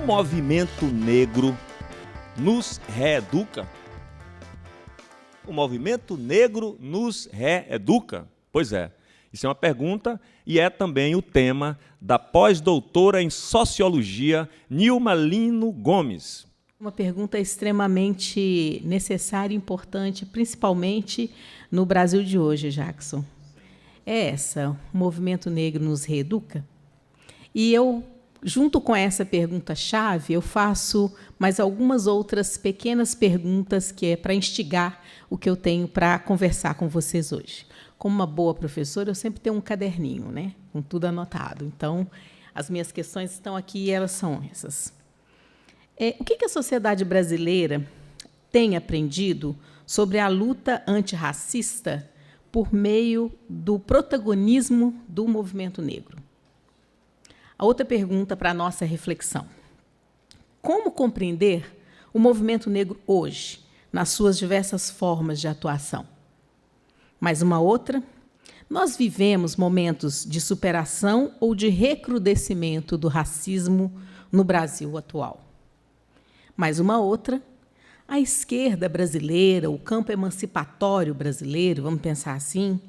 movimento negro nos reeduca? O movimento negro nos reeduca? Pois é, isso é uma pergunta e é também o tema da pós-doutora em Sociologia, Nilma Lino Gomes. Uma pergunta extremamente necessária e importante, principalmente no Brasil de hoje, Jackson. É essa, o movimento negro nos reeduca? E eu, junto com essa pergunta-chave, eu faço mais algumas outras pequenas perguntas que é para instigar o que eu tenho para conversar com vocês hoje. Como uma boa professora, eu sempre tenho um caderninho, né, com tudo anotado. Então, as minhas questões estão aqui e elas são essas. O que a sociedade brasileira tem aprendido sobre a luta antirracista por meio do protagonismo do movimento negro? A outra pergunta para a nossa reflexão. Como compreender o movimento negro hoje, nas suas diversas formas de atuação? Mais uma outra. Nós vivemos momentos de superação ou de recrudescimento do racismo no Brasil atual? Mais uma outra. A esquerda brasileira, o campo emancipatório brasileiro, vamos pensar assim,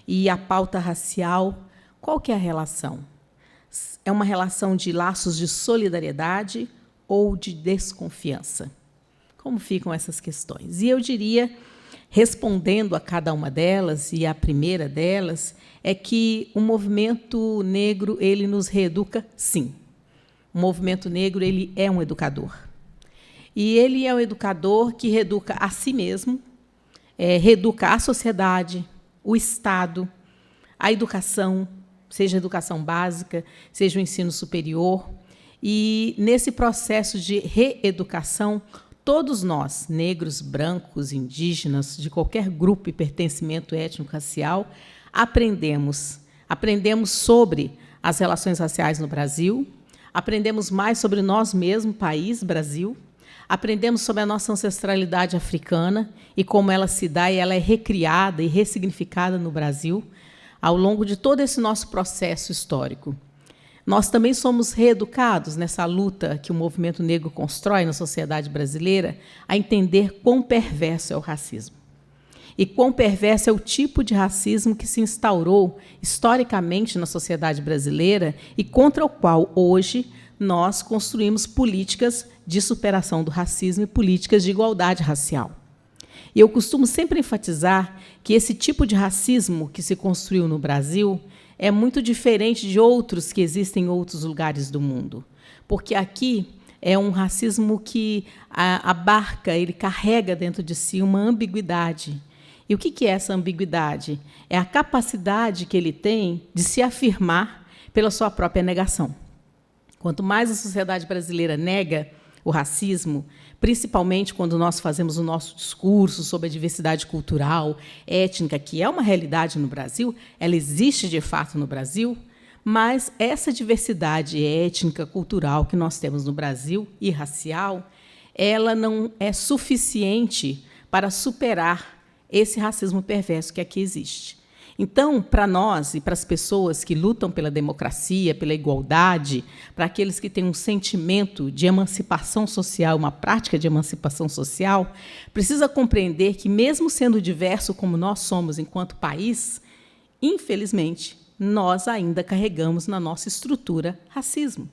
e a pauta racial, qual que é a relação? É uma relação de laços de solidariedade ou de desconfiança? Como ficam essas questões? E eu diria, respondendo a cada uma delas, e a primeira delas, é que o movimento negro ele nos reeduca, sim. O movimento negro ele é um educador. E ele é um educador que reeduca a si mesmo, reeduca a sociedade, o Estado, a educação, seja a educação básica, seja o ensino superior. E, nesse processo de reeducação, todos nós, negros, brancos, indígenas, de qualquer grupo e pertencimento étnico-racial, aprendemos sobre as relações raciais no Brasil, aprendemos mais sobre nós mesmos, país, Brasil, aprendemos sobre a nossa ancestralidade africana e como ela se dá e ela é recriada e ressignificada no Brasil ao longo de todo esse nosso processo histórico. Nós também somos reeducados nessa luta que o movimento negro constrói na sociedade brasileira a entender quão perverso é o racismo. E quão perverso é o tipo de racismo que se instaurou historicamente na sociedade brasileira e contra o qual, hoje, nós construímos políticas de superação do racismo e políticas de igualdade racial. E eu costumo sempre enfatizar que esse tipo de racismo que se construiu no Brasil é muito diferente de outros que existem em outros lugares do mundo, porque aqui é um racismo que abarca, ele carrega dentro de si uma ambiguidade. E o que é essa ambiguidade? É a capacidade que ele tem de se afirmar pela sua própria negação. Quanto mais a sociedade brasileira nega o racismo, principalmente quando nós fazemos o nosso discurso sobre a diversidade cultural, étnica, que é uma realidade no Brasil, ela existe de fato no Brasil, mas essa diversidade étnica, cultural que nós temos no Brasil e racial, ela não é suficiente para superar esse racismo perverso que aqui existe. Então, para nós e para as pessoas que lutam pela democracia, pela igualdade, para aqueles que têm um sentimento de emancipação social, uma prática de emancipação social, precisa compreender que, mesmo sendo diverso como nós somos enquanto país, infelizmente, nós ainda carregamos na nossa estrutura racismo.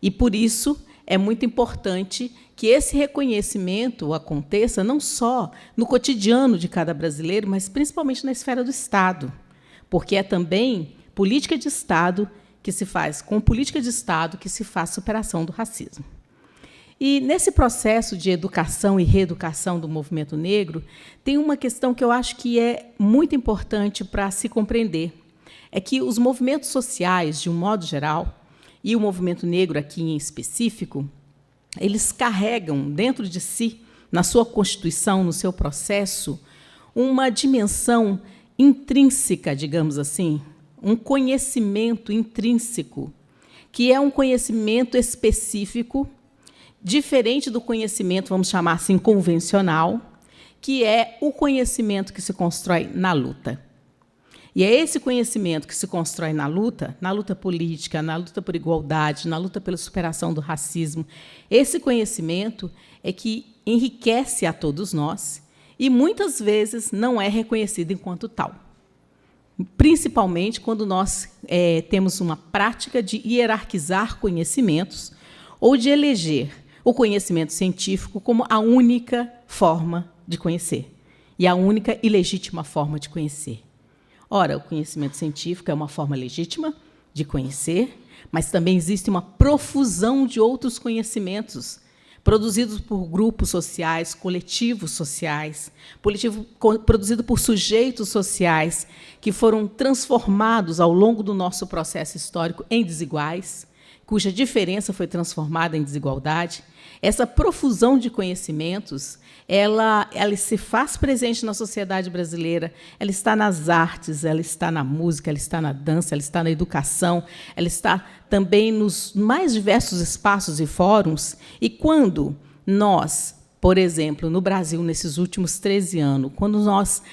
E, por isso, é muito importante que esse reconhecimento aconteça não só no cotidiano de cada brasileiro, mas principalmente na esfera do Estado, porque é também política de Estado que se faz, com política de Estado que se faz superação do racismo. E, nesse processo de educação e reeducação do movimento negro, tem uma questão que eu acho que é muito importante para se compreender, é que os movimentos sociais, de um modo geral, e o movimento negro aqui em específico, eles carregam dentro de si, na sua constituição, no seu processo, uma dimensão intrínseca, digamos assim, um conhecimento intrínseco, que é um conhecimento específico, diferente do conhecimento, vamos chamar assim, convencional, que é o conhecimento que se constrói na luta. E é esse conhecimento que se constrói na luta política, na luta por igualdade, na luta pela superação do racismo. Esse conhecimento é que enriquece a todos nós e, muitas vezes, não é reconhecido enquanto tal. Principalmente quando nós temos uma prática de hierarquizar conhecimentos ou de eleger o conhecimento científico como a única forma de conhecer e a única e legítima forma de conhecer. Ora, o conhecimento científico é uma forma legítima de conhecer, mas também existe uma profusão de outros conhecimentos produzidos por grupos sociais, coletivos sociais, produzido por sujeitos sociais que foram transformados ao longo do nosso processo histórico em desiguais, cuja diferença foi transformada em desigualdade. Essa profusão de conhecimentos, ela se faz presente na sociedade brasileira, ela está nas artes, ela está na música, ela está na dança, ela está na educação, ela está também nos mais diversos espaços e fóruns. E quando nós, por exemplo, no Brasil, nesses últimos 13 anos, quando nós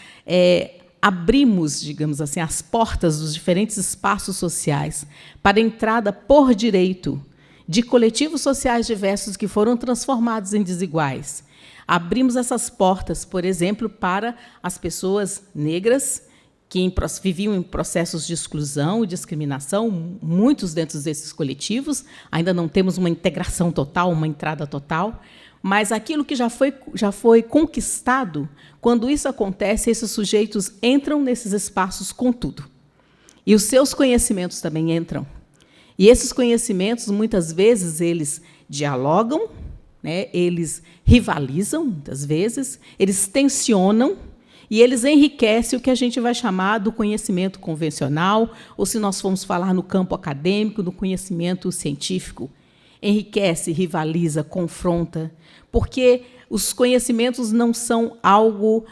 abrimos, digamos assim, as portas dos diferentes espaços sociais para a entrada por direito de coletivos sociais diversos que foram transformados em desiguais, abrimos essas portas, por exemplo, para as pessoas negras que viviam em processos de exclusão e discriminação, muitos dentro desses coletivos. Ainda não temos uma integração total, uma entrada total, mas aquilo que já foi conquistado, quando isso acontece, esses sujeitos entram nesses espaços com tudo. E os seus conhecimentos também entram. E esses conhecimentos, muitas vezes, eles dialogam, né, eles rivalizam, muitas vezes, eles tensionam e eles enriquecem o que a gente vai chamar do conhecimento convencional, ou, se nós formos falar no campo acadêmico, do conhecimento científico. Enriquece, rivaliza, confronta, porque os conhecimentos não são algo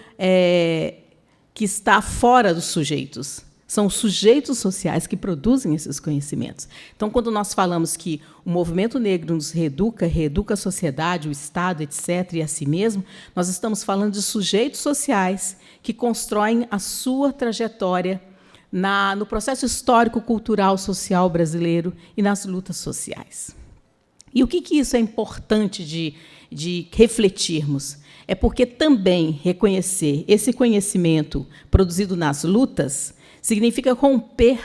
que está fora dos sujeitos. São os sujeitos sociais que produzem esses conhecimentos. Então, quando nós falamos que o movimento negro nos reeduca a sociedade, o Estado, etc., e a si mesmo, nós estamos falando de sujeitos sociais que constroem a sua trajetória no processo histórico, cultural, social brasileiro e nas lutas sociais. E o que isso é importante de refletirmos? É porque também reconhecer esse conhecimento produzido nas lutas significa romper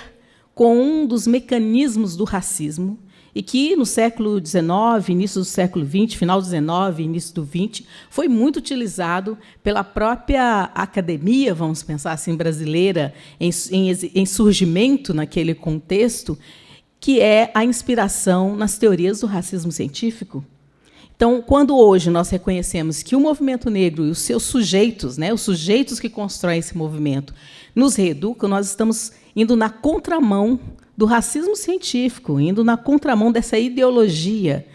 com um dos mecanismos do racismo, e que, no século XIX, início do século XX, final do XIX, início do XX, foi muito utilizado pela própria academia, vamos pensar assim, brasileira, em surgimento naquele contexto, que é a inspiração nas teorias do racismo científico. Então, quando hoje nós reconhecemos que o movimento negro e os seus sujeitos, né, os sujeitos que constroem esse movimento, nos reeducam, nós estamos indo na contramão do racismo científico, indo na contramão dessa ideologia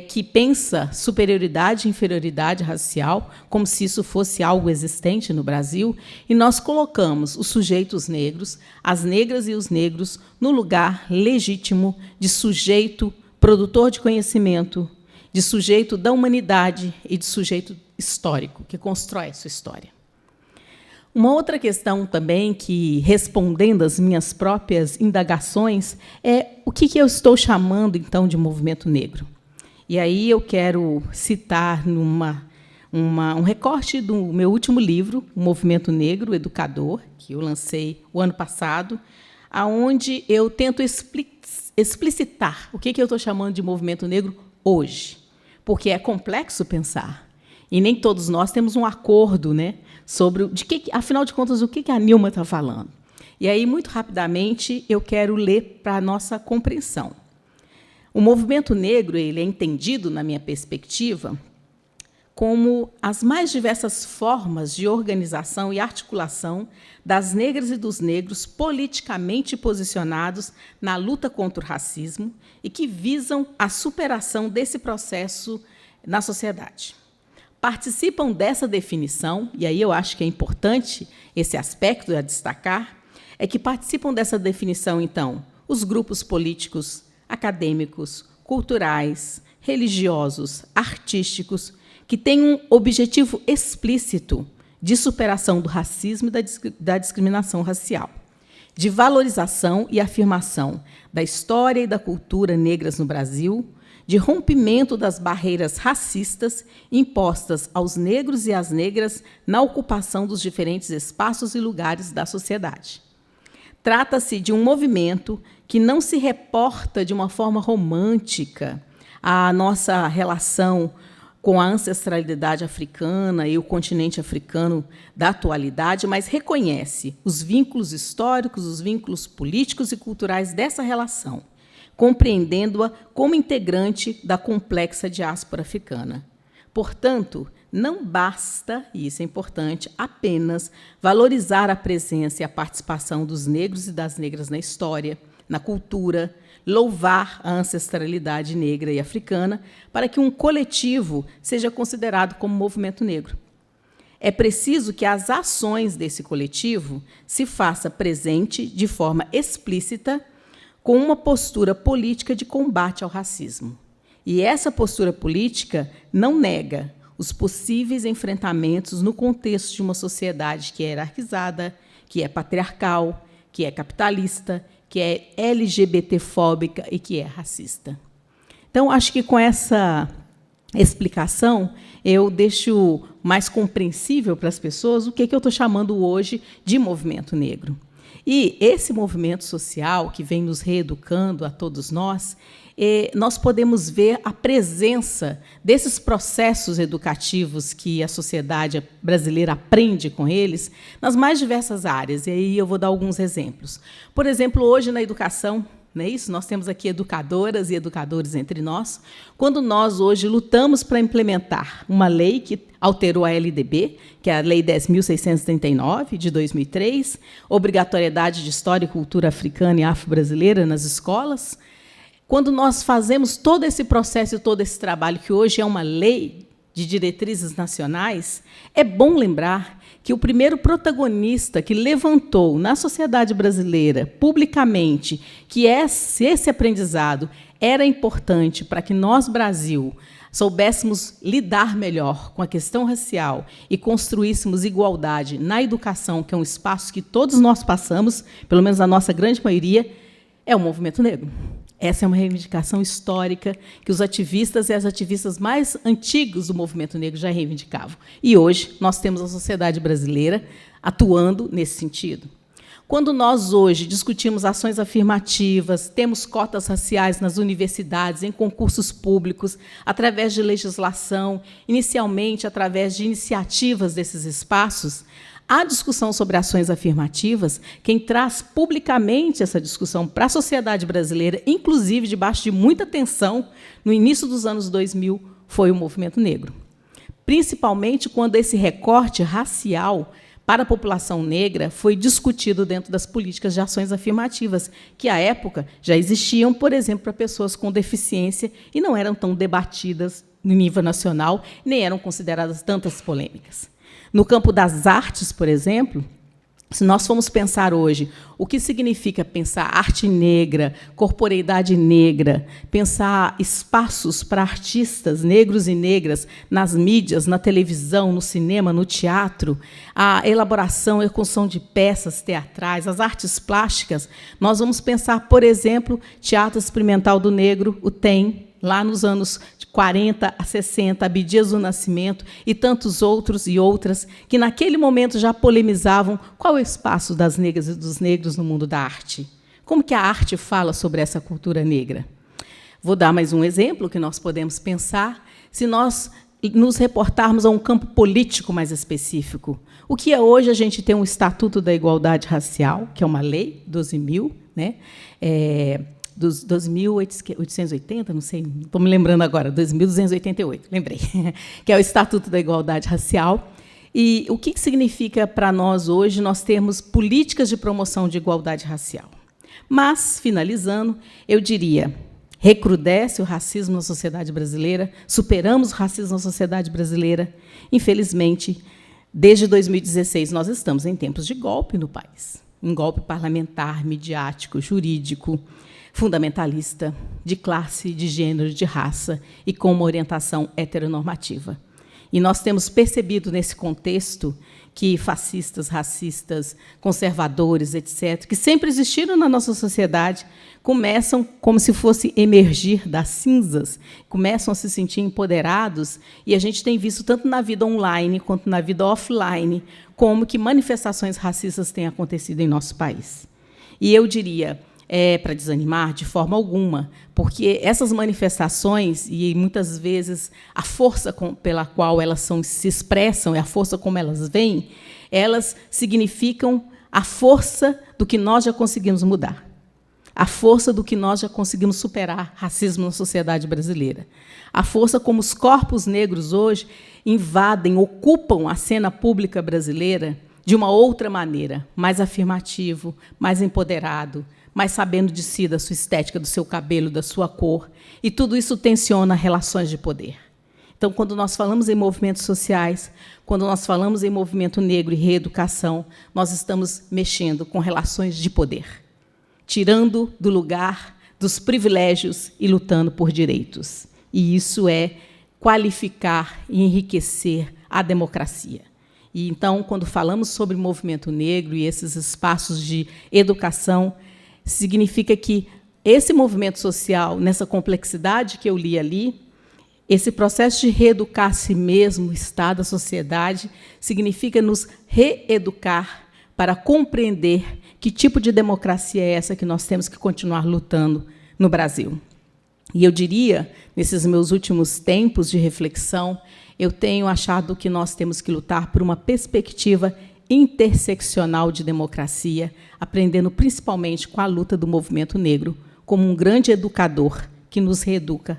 que pensa superioridade e inferioridade racial, como se isso fosse algo existente no Brasil, e nós colocamos os sujeitos negros, as negras e os negros, no lugar legítimo de sujeito produtor de conhecimento, de sujeito da humanidade e de sujeito histórico, que constrói a sua história. Uma outra questão também que, respondendo às minhas próprias indagações, é o que eu estou chamando, então, de movimento negro. E aí eu quero citar um recorte do meu último livro, O Movimento Negro Educador, que eu lancei o ano passado, onde eu tento explicitar o que eu estou chamando de movimento negro hoje, porque é complexo pensar. E nem todos nós temos um acordo, né, sobre afinal de contas, o que a Nilma está falando. E aí, muito rapidamente, eu quero ler para a nossa compreensão. O movimento negro ele é entendido, na minha perspectiva, como as mais diversas formas de organização e articulação das negras e dos negros politicamente posicionados na luta contra o racismo e que visam a superação desse processo na sociedade. Participam dessa definição, e aí eu acho que é importante esse aspecto a destacar, é que participam dessa definição, então, os grupos políticos, acadêmicos, culturais, religiosos, artísticos, que têm um objetivo explícito de superação do racismo e da discriminação racial. de valorização e afirmação da história e da cultura negras no Brasil, de rompimento das barreiras racistas impostas aos negros e às negras na ocupação dos diferentes espaços e lugares da sociedade. Trata-se de um movimento que não se reporta de uma forma romântica à nossa relação com a ancestralidade africana e o continente africano da atualidade, mas reconhece os vínculos históricos, os vínculos políticos e culturais dessa relação, compreendendo-a como integrante da complexa diáspora africana. Portanto, não basta, e isso é importante, apenas valorizar a presença e a participação dos negros e das negras na história, na cultura, louvar a ancestralidade negra e africana para que um coletivo seja considerado como movimento negro. É preciso que as ações desse coletivo se façam presente de forma explícita com uma postura política de combate ao racismo. E essa postura política não nega os possíveis enfrentamentos no contexto de uma sociedade que é hierarquizada, que é patriarcal, que é capitalista, que é LGBTfóbica e que é racista. Então, acho que com essa explicação, eu deixo mais compreensível para as pessoas o que eu estou chamando hoje de movimento negro. E esse movimento social que vem nos reeducando a todos nós, nós podemos ver a presença desses processos educativos que a sociedade brasileira aprende com eles nas mais diversas áreas. E aí eu vou dar alguns exemplos. Por exemplo, hoje na educação, não é isso? Nós temos aqui educadoras e educadores entre nós. Quando nós hoje lutamos para implementar uma lei que alterou a LDB, que é a Lei 10.639, de 2003, obrigatoriedade de história e cultura africana e afro-brasileira nas escolas, quando nós fazemos todo esse processo e todo esse trabalho, que hoje é uma lei de diretrizes nacionais, é bom lembrar que o primeiro protagonista que levantou na sociedade brasileira, publicamente, que esse aprendizado era importante para que nós, Brasil, soubéssemos lidar melhor com a questão racial e construíssemos igualdade na educação, que é um espaço que todos nós passamos, pelo menos a nossa grande maioria, é o movimento negro. Essa é uma reivindicação histórica que os ativistas e as ativistas mais antigos do movimento negro já reivindicavam. E hoje nós temos a sociedade brasileira atuando nesse sentido. Quando nós hoje discutimos ações afirmativas, temos cotas raciais nas universidades, em concursos públicos, através de legislação, inicialmente através de iniciativas desses espaços, a discussão sobre ações afirmativas, quem traz publicamente essa discussão para a sociedade brasileira, inclusive debaixo de muita tensão, no início dos anos 2000, foi o movimento negro. Principalmente quando esse recorte racial para a população negra foi discutido dentro das políticas de ações afirmativas, que, à época, já existiam, por exemplo, para pessoas com deficiência e não eram tão debatidas no nível nacional, nem eram consideradas tantas polêmicas. No campo das artes, por exemplo, se nós formos pensar hoje o que significa pensar arte negra, corporeidade negra, pensar espaços para artistas negros e negras nas mídias, na televisão, no cinema, no teatro, a elaboração e construção de peças teatrais, as artes plásticas, nós vamos pensar, por exemplo, Teatro Experimental do Negro, o TEM, lá nos anos 40 a 60, Abdias do Nascimento e tantos outros e outras, que naquele momento já polemizavam qual é o espaço das negras e dos negros no mundo da arte. Como que a arte fala sobre essa cultura negra? Vou dar mais um exemplo que nós podemos pensar, se nós nos reportarmos a um campo político mais específico. O que é hoje a gente tem um Estatuto da Igualdade Racial, que é uma lei, 12.000, né? Dos 2.880, não sei, estou me lembrando agora, 2.288, lembrei, que é o Estatuto da Igualdade Racial. E o que significa para nós hoje nós termos políticas de promoção de igualdade racial? Mas, finalizando, eu diria, recrudesce o racismo na sociedade brasileira, superamos o racismo na sociedade brasileira. Infelizmente, desde 2016, nós estamos em tempos de golpe no país. Um golpe parlamentar, midiático, jurídico, fundamentalista, de classe, de gênero, de raça e com uma orientação heteronormativa. E nós temos percebido, nesse contexto, que fascistas, racistas, conservadores, etc., que sempre existiram na nossa sociedade, começam como se fosse emergir das cinzas, começam a se sentir empoderados, e a gente tem visto, tanto na vida online quanto na vida offline, como que manifestações racistas têm acontecido em nosso país. E eu diria, para desanimar, de forma alguma, porque essas manifestações, e muitas vezes a força pela qual elas se expressam, e a força como elas vêm, elas significam a força do que nós já conseguimos mudar, a força do que nós já conseguimos superar racismo na sociedade brasileira, a força como os corpos negros hoje invadem, ocupam a cena pública brasileira de uma outra maneira, mais afirmativo, mais empoderado, mais sabendo de si, da sua estética, do seu cabelo, da sua cor. E tudo isso tensiona relações de poder. Então, quando nós falamos em movimentos sociais, quando nós falamos em movimento negro e reeducação, nós estamos mexendo com relações de poder, tirando do lugar dos privilégios e lutando por direitos. E isso é qualificar e enriquecer a democracia. E, então, quando falamos sobre movimento negro e esses espaços de educação, significa que esse movimento social, nessa complexidade que eu li ali, esse processo de reeducar a si mesmo, o Estado, a sociedade, significa nos reeducar para compreender que tipo de democracia é essa que nós temos que continuar lutando no Brasil. E eu diria, nesses meus últimos tempos de reflexão, eu tenho achado que nós temos que lutar por uma perspectiva interseccional de democracia, aprendendo principalmente com a luta do movimento negro, como um grande educador que nos reeduca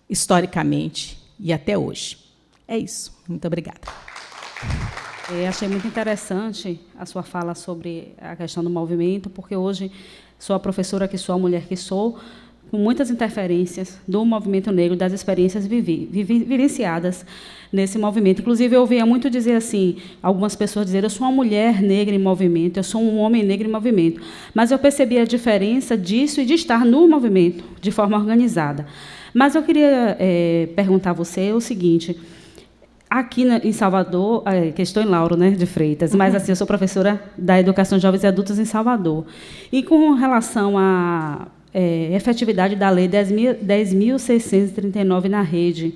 historicamente e até hoje. É isso. Muito obrigada. Achei muito interessante a sua fala sobre a questão do movimento, porque hoje sou a professora que sou, a mulher que sou, com muitas interferências do movimento negro, das experiências vivenciadas nesse movimento. Inclusive, eu ouvia muito dizer assim, algumas pessoas dizerem, eu sou uma mulher negra em movimento, eu sou um homem negro em movimento. Mas eu percebi a diferença disso e de estar no movimento, de forma organizada. Mas eu queria perguntar a você o seguinte, aqui em Salvador, que estou em Lauro, né, de Freitas, mas assim, eu sou professora da Educação de Jovens e Adultos em Salvador. E com relação à efetividade da Lei 10.639 na rede.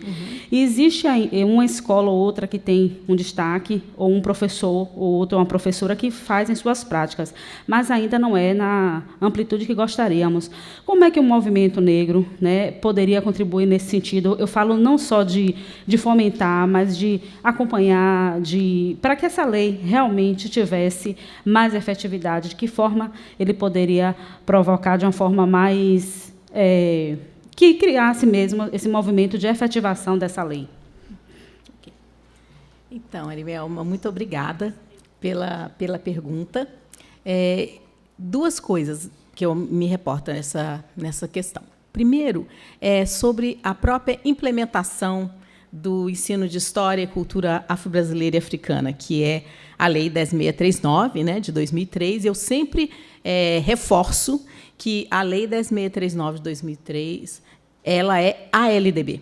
E existe uma escola ou outra que tem um destaque, ou um professor ou outra, uma professora que fazem suas práticas, mas ainda não é na amplitude que gostaríamos. Como é que o movimento negro, né, poderia contribuir nesse sentido? Eu falo não só de fomentar, mas de acompanhar, para que essa lei realmente tivesse mais efetividade, de que forma ele poderia provocar de uma forma mais que criasse mesmo esse movimento de efetivação dessa lei. Então, Arimelma, muito obrigada pela pergunta. Duas coisas que eu me reporto nessa questão. Primeiro, sobre a própria implementação do ensino de História e Cultura Afro-Brasileira e Africana, que é a Lei 10.639, né, de 2003. Eu sempre reforço que a Lei 10.639 de 2003 ela é a LDB.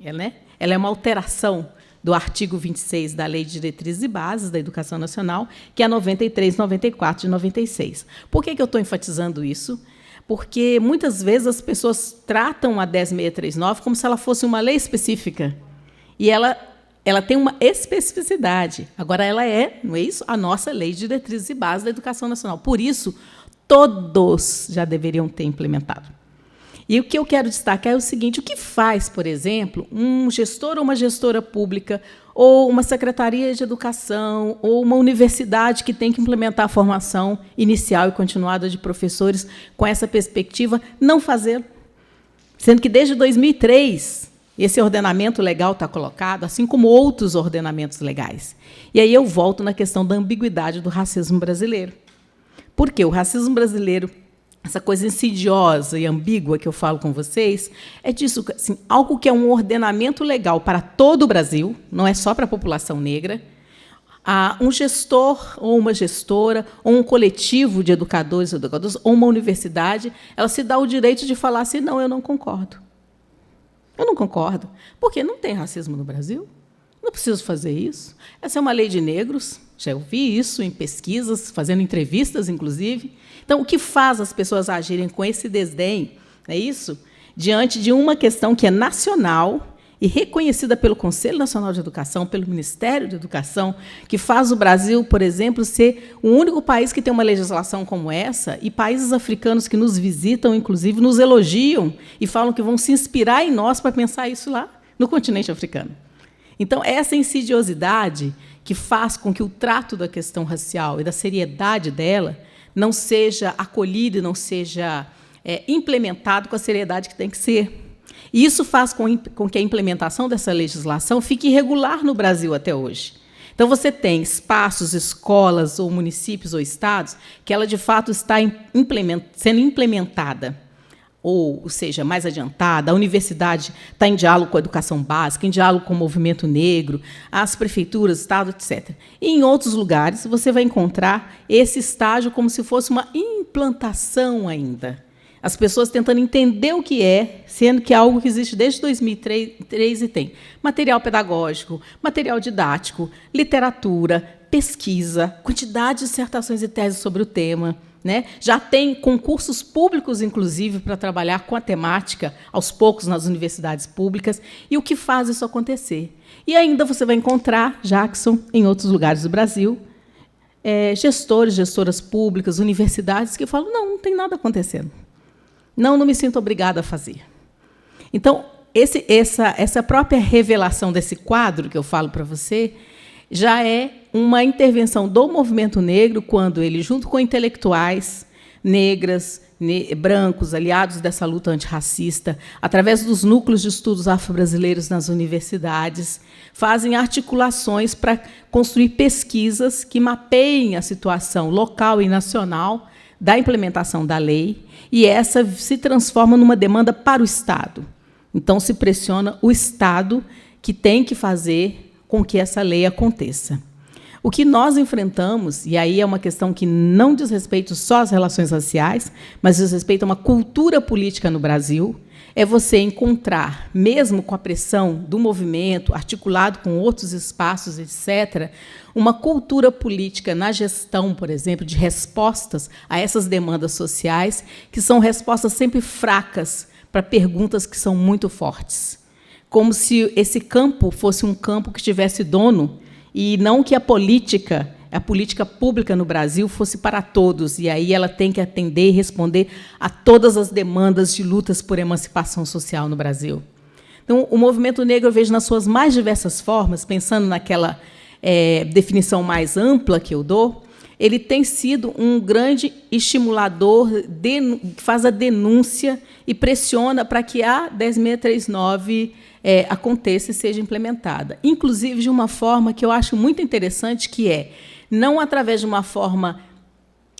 Ela é uma alteração do artigo 26 da Lei de Diretrizes e Bases da Educação Nacional, que é a 93/94 de 96. Por que eu estou enfatizando isso? Porque, muitas vezes, as pessoas tratam a 10.639 como se ela fosse uma lei específica. E ela tem uma especificidade. Agora, ela não é isso? A nossa Lei de Diretrizes e Bases da Educação Nacional. Por isso, todos já deveriam ter implementado. E o que eu quero destacar é o seguinte, o que faz, por exemplo, um gestor ou uma gestora pública, ou uma secretaria de educação, ou uma universidade que tem que implementar a formação inicial e continuada de professores com essa perspectiva, não fazer? Sendo que, desde 2003, esse ordenamento legal está colocado, assim como outros ordenamentos legais. E aí eu volto na questão da ambiguidade do racismo brasileiro. Porque o racismo brasileiro, essa coisa insidiosa e ambígua que eu falo com vocês, é disso, assim, algo que é um ordenamento legal para todo o Brasil, não é só para a população negra. Um gestor ou uma gestora, ou um coletivo de educadores, ou uma universidade, ela se dá o direito de falar assim, não, eu não concordo. Eu não concordo. Porque não tem racismo no Brasil. Não preciso fazer isso. Essa é uma lei de negros, já ouvi isso em pesquisas, fazendo entrevistas, inclusive. Então, o que faz as pessoas agirem com esse desdém, é isso? Diante de uma questão que é nacional e reconhecida pelo Conselho Nacional de Educação, pelo Ministério da Educação, que faz o Brasil, por exemplo, ser o único país que tem uma legislação como essa, e países africanos que nos visitam, inclusive, nos elogiam e falam que vão se inspirar em nós para pensar isso lá no continente africano. Então, essa insidiosidade que faz com que o trato da questão racial e da seriedade dela não seja acolhido e não seja implementado com a seriedade que tem que ser. E isso faz com que a implementação dessa legislação fique irregular no Brasil até hoje. Então, você tem espaços, escolas, ou municípios ou estados que ela, de fato, está sendo implementada, ou seja, mais adiantada. A universidade está em diálogo com a educação básica, em diálogo com o movimento negro, as prefeituras, estado, etc. E, em outros lugares, você vai encontrar esse estágio como se fosse uma implantação ainda. As pessoas tentando entender o que é, sendo que é algo que existe desde 2003 e tem material pedagógico, material didático, literatura, pesquisa, quantidade de dissertações e teses sobre o tema. Né? Já tem concursos públicos, inclusive, para trabalhar com a temática, aos poucos, nas universidades públicas. E o que faz isso acontecer? E ainda você vai encontrar, Jackson, em outros lugares do Brasil, gestores, gestoras públicas, universidades, que falam, não tem nada acontecendo. Não me sinto obrigada a fazer. Então, essa própria revelação desse quadro que eu falo para você já é uma intervenção do movimento negro, quando ele, junto com intelectuais negras, brancos, aliados dessa luta antirracista, através dos núcleos de estudos afro-brasileiros nas universidades, fazem articulações para construir pesquisas que mapeiem a situação local e nacional da implementação da lei, e essa se transforma numa demanda para o Estado. Então, se pressiona o Estado, que tem que fazer com que essa lei aconteça. O que nós enfrentamos, e aí é uma questão que não diz respeito só às relações raciais, mas diz respeito a uma cultura política no Brasil, é você encontrar, mesmo com a pressão do movimento, articulado com outros espaços, etc., uma cultura política na gestão, por exemplo, de respostas a essas demandas sociais, que são respostas sempre fracas para perguntas que são muito fortes. Como se esse campo fosse um campo que tivesse dono, e não que a política pública no Brasil fosse para todos, e aí ela tem que atender e responder a todas as demandas de lutas por emancipação social no Brasil. Então, o movimento negro, eu vejo nas suas mais diversas formas, pensando naquela definição mais ampla que eu dou, ele tem sido um grande estimulador, que faz a denúncia e pressiona para que a 10.639 aconteça e seja implementada. Inclusive, de uma forma que eu acho muito interessante, que é não através de uma forma,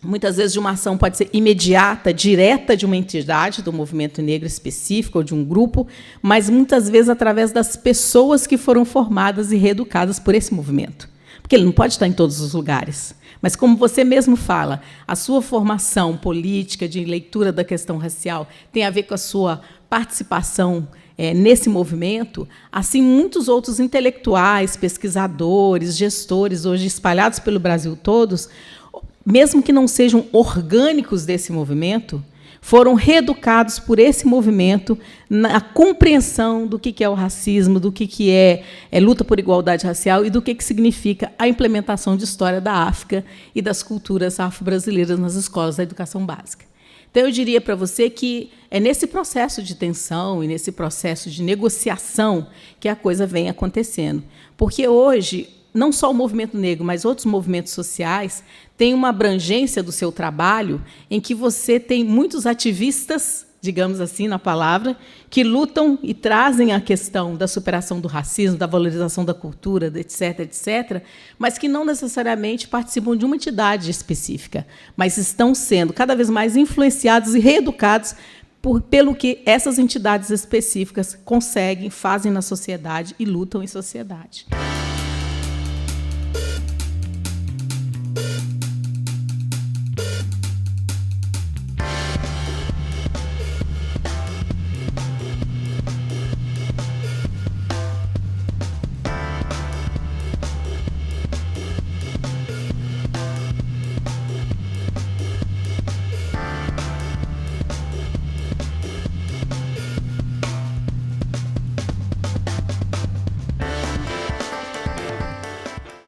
muitas vezes, de uma ação pode ser imediata, direta de uma entidade, do movimento negro específico ou de um grupo, mas, muitas vezes, através das pessoas que foram formadas e reeducadas por esse movimento. Porque ele não pode estar em todos os lugares. Mas, como você mesmo fala, a sua formação política, de leitura da questão racial, tem a ver com a sua participação nesse movimento, assim, muitos outros intelectuais, pesquisadores, gestores, hoje espalhados pelo Brasil todos, mesmo que não sejam orgânicos desse movimento, foram reeducados por esse movimento na compreensão do que é o racismo, do que é luta por igualdade racial e do que significa a implementação de história da África e das culturas afro-brasileiras nas escolas da educação básica. Então, eu diria para você que é nesse processo de tensão e nesse processo de negociação que a coisa vem acontecendo. Porque hoje, não só o movimento negro, mas outros movimentos sociais têm uma abrangência do seu trabalho em que você tem muitos ativistas, digamos assim, na palavra, que lutam e trazem a questão da superação do racismo, da valorização da cultura, etc., etc., mas que não necessariamente participam de uma entidade específica, mas estão sendo cada vez mais influenciados e reeducados pelo que essas entidades específicas conseguem, fazem na sociedade e lutam em sociedade.